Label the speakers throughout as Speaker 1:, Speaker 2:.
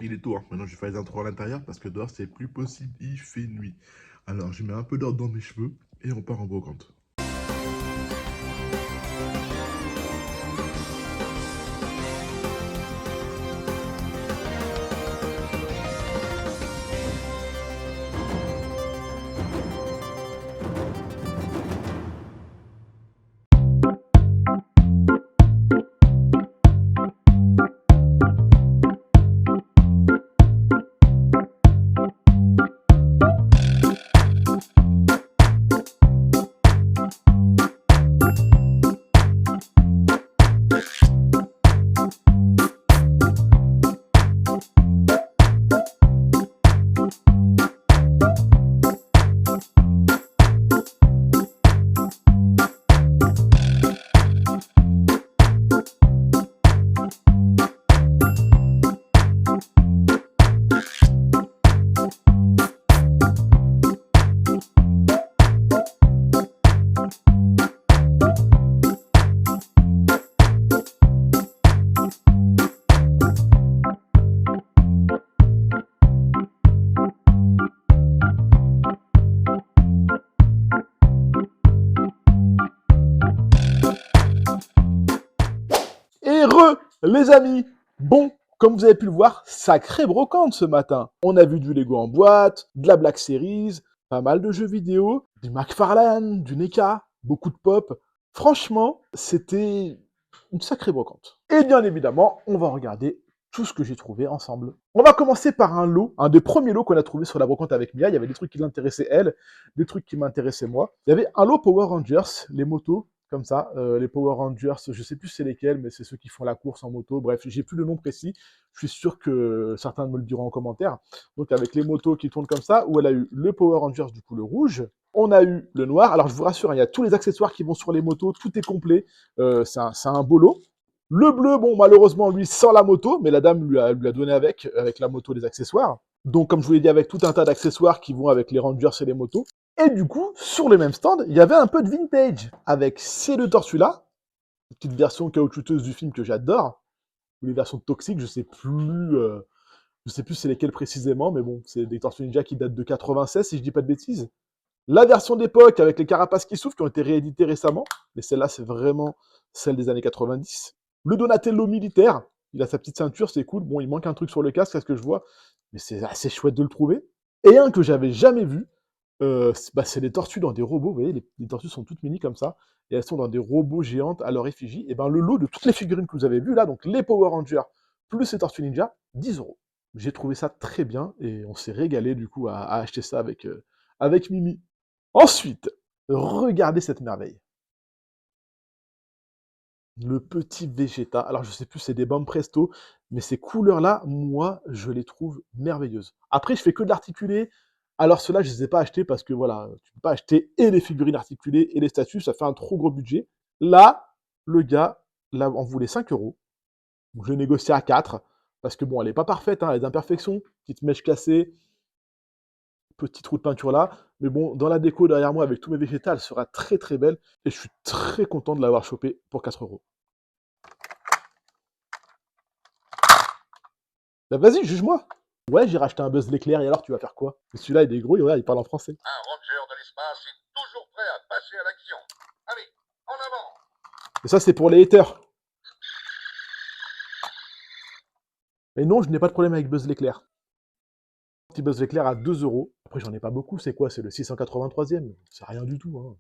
Speaker 1: Il est tôt, hein. Maintenant je vais faire les intros à l'intérieur parce que dehors c'est plus possible, il fait nuit. Alors je mets un peu d'ordre dans mes cheveux et on part en brocante. Les amis, bon, comme vous avez pu le voir, sacrée brocante ce matin. On a vu du Lego en boîte, de la Black Series, pas mal de jeux vidéo, du McFarlane, du NECA, beaucoup de pop. Franchement, c'était une sacrée brocante. Et bien évidemment, on va regarder tout ce que j'ai trouvé ensemble. On va commencer par un lot, un des premiers lots qu'on a trouvé sur la brocante avec Mia. Il y avait des trucs qui l'intéressaient elle, des trucs qui m'intéressaient moi. Il y avait un lot Power Rangers, les motos, comme ça, les Power Rangers, je sais plus c'est lesquels, mais c'est ceux qui font la course en moto. Bref, j'ai plus le nom précis. Je suis sûr que certains me le diront en commentaire. Donc avec les motos qui tournent comme ça, où elle a eu le Power Rangers, du coup le rouge. On a eu le noir. Alors je vous rassure, hein, il y a tous les accessoires qui vont sur les motos, tout est complet. C'est un beau lot. Le bleu, bon, malheureusement, lui, sans la moto, mais la dame lui a donné avec la moto les accessoires. Donc, comme je vous l'ai dit, avec tout un tas d'accessoires qui vont avec les Rangers et les motos. Et du coup, sur le même stand, il y avait un peu de vintage, avec ces deux tortues-là, une petite version caoutchouteuse du film que j'adore, ou les versions toxiques, je sais plus c'est lesquelles précisément, mais bon, c'est des Tortues Ninja qui datent de 96, si je dis pas de bêtises. La version d'époque, avec les carapaces qui souffrent, qui ont été rééditées récemment, mais celle-là, c'est vraiment celle des années 90. Le Donatello militaire, il a sa petite ceinture, c'est cool. Bon, il manque un truc sur le casque, c'est ce que je vois, mais c'est assez chouette de le trouver. Et un que j'avais jamais vu, c'est les tortues dans des robots. Vous voyez, les tortues sont toutes mini comme ça, et elles sont dans des robots géantes à leur effigie. Et ben le lot de toutes les figurines que vous avez vues là, donc les Power Rangers plus les Tortues Ninja, 10 €. J'ai trouvé ça très bien et on s'est régalé du coup à acheter ça avec Mimi. Ensuite, regardez cette merveille. Le petit Vegeta. Alors, je sais plus, c'est des bombes presto, mais ces couleurs-là, moi, je les trouve merveilleuses. Après, je fais que de l'articulé. Alors, ceux-là, je les ai pas achetés parce que voilà, tu peux pas acheter et les figurines articulées et les statues, ça fait un trop gros budget. Là, le gars, là, en voulait 5 €. Donc, je l'ai négocié à 4 parce que bon, elle est pas parfaite, hein, elle a des imperfections, petite mèche cassée, petit trou de peinture là. Mais bon, dans la déco derrière moi, avec tous mes végétales, elle sera très très belle. Et je suis très content de l'avoir chopé pour 4 €. Bah vas-y, juge-moi. Ouais, j'ai racheté un Buzz l'éclair, et alors tu vas faire quoi? Celui-là, il est gros, et ouais, il parle en français.
Speaker 2: Un ranger de l'espace est toujours prêt à passer à l'action. Allez, en avant!
Speaker 1: Et ça, c'est pour les haters. Et non, je n'ai pas de problème avec Buzz l'éclair. Petit Buzz l'éclair à 2 €. Après, j'en ai pas beaucoup, c'est quoi? C'est le 683e. C'est rien du tout, hein.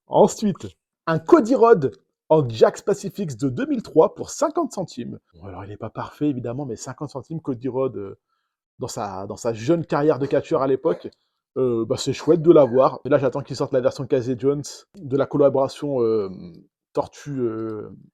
Speaker 1: Ensuite, un Cody Rhodes en Jax Pacifics de 2003 pour 50 centimes. Bon, alors, il n'est pas parfait, évidemment, mais 50 centimes, Cody Rhodes, dans sa jeune carrière de catcheur à l'époque, c'est chouette de l'avoir. Et là, j'attends qu'il sorte la version Casey Jones de la collaboration Tortue,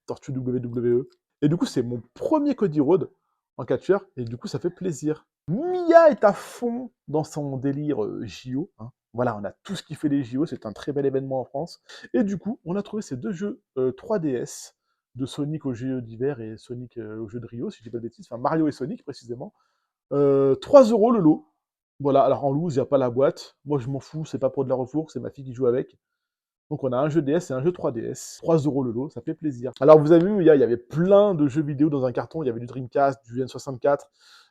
Speaker 1: Tortue WWE. Et du coup, c'est mon premier Cody Rhodes en catcheur, et du coup, ça fait plaisir. Mia est à fond dans son délire JO. Hein. Voilà, on a tout ce qui fait les JO, c'est un très bel événement en France. Et du coup, on a trouvé ces deux jeux 3DS, de Sonic aux Jeux d'hiver et Sonic aux Jeux de Rio, si je dis pas de bêtises, enfin Mario et Sonic précisément. 3 € le lot. Voilà, alors en loose, il n'y a pas la boîte. Moi, je m'en fous, c'est pas pour de la refourque, c'est ma fille qui joue avec. Donc on a un jeu DS et un jeu 3DS. 3 € le lot, ça fait plaisir. Alors vous avez vu, il y avait plein de jeux vidéo dans un carton. Il y avait du Dreamcast, du N64,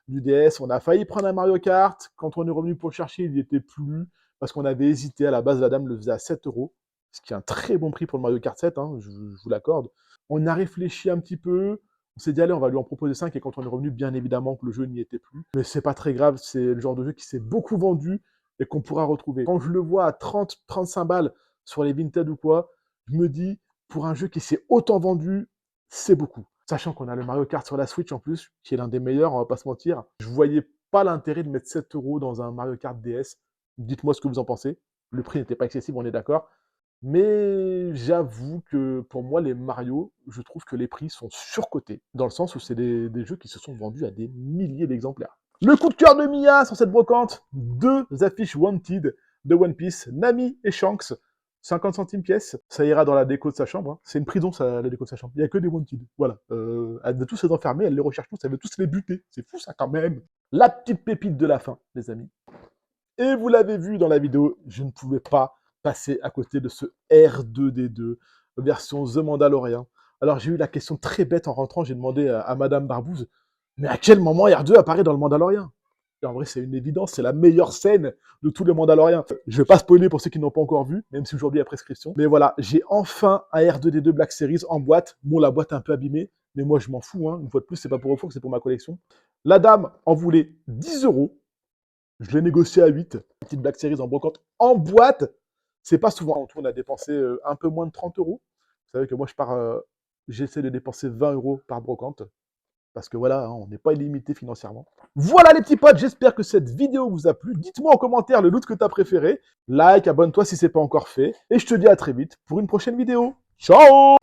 Speaker 1: du DS. On a failli prendre un Mario Kart. Quand on est revenu pour le chercher, il n'y était plus. Parce qu'on avait hésité. À la base, la dame le faisait à 7 €. Ce qui est un très bon prix pour le Mario Kart 7, hein, je vous l'accorde. On a réfléchi un petit peu. On s'est dit, allez, on va lui en proposer 5. Et quand on est revenu, bien évidemment que le jeu n'y était plus. Mais c'est pas très grave. C'est le genre de jeu qui s'est beaucoup vendu et qu'on pourra retrouver. Quand je le vois à 30, 35 balles sur les Vinted ou quoi, je me dis, pour un jeu qui s'est autant vendu, c'est beaucoup. Sachant qu'on a le Mario Kart sur la Switch en plus, qui est l'un des meilleurs, on va pas se mentir. Je voyais pas l'intérêt de mettre 7 € dans un Mario Kart DS. Dites-moi ce que vous en pensez. Le prix n'était pas excessif, on est d'accord. Mais j'avoue que pour moi, les Mario, je trouve que les prix sont surcotés. Dans le sens où c'est des jeux qui se sont vendus à des milliers d'exemplaires. Le coup de cœur de Mia sur cette brocante, 2 affiches Wanted de One Piece, Nami et Shanks, 50 centimes pièce, ça ira dans la déco de sa chambre, hein. C'est une prison, ça, la déco de sa chambre, il n'y a que des Wanted, voilà. Elle veut tous les enfermer, elle les recherche tous, elle veut tous les buter, c'est fou ça quand même. La petite pépite de la fin, les amis. Et vous l'avez vu dans la vidéo, je ne pouvais pas passer à côté de ce R2D2, version The Mandalorian. Alors j'ai eu la question très bête en rentrant, j'ai demandé à Madame Barbouze, mais à quel moment R2 apparaît dans le Mandalorian? Et en vrai, c'est une évidence, c'est la meilleure scène de tous les Mandaloriens. Je vais pas spoiler pour ceux qui n'ont pas encore vu, même si aujourd'hui il y a prescription. Mais voilà, j'ai enfin un R2D2 Black Series en boîte. Bon, la boîte est un peu abîmée, mais moi je m'en fous, hein. Une fois de plus, c'est pas pour Refour, c'est pour ma collection. La dame en voulait 10 €. Je l'ai négocié à 8. Petite Black Series en brocante en boîte. C'est pas souvent. En tout, on a dépensé un peu moins de 30 €. Vous savez que moi, j'essaie de dépenser 20 € par brocante. Parce que voilà, hein, on n'est pas illimité financièrement. Voilà les petits potes, j'espère que cette vidéo vous a plu. Dites-moi en commentaire le loot que tu as préféré. Like, abonne-toi si ce n'est pas encore fait. Et je te dis à très vite pour une prochaine vidéo. Ciao!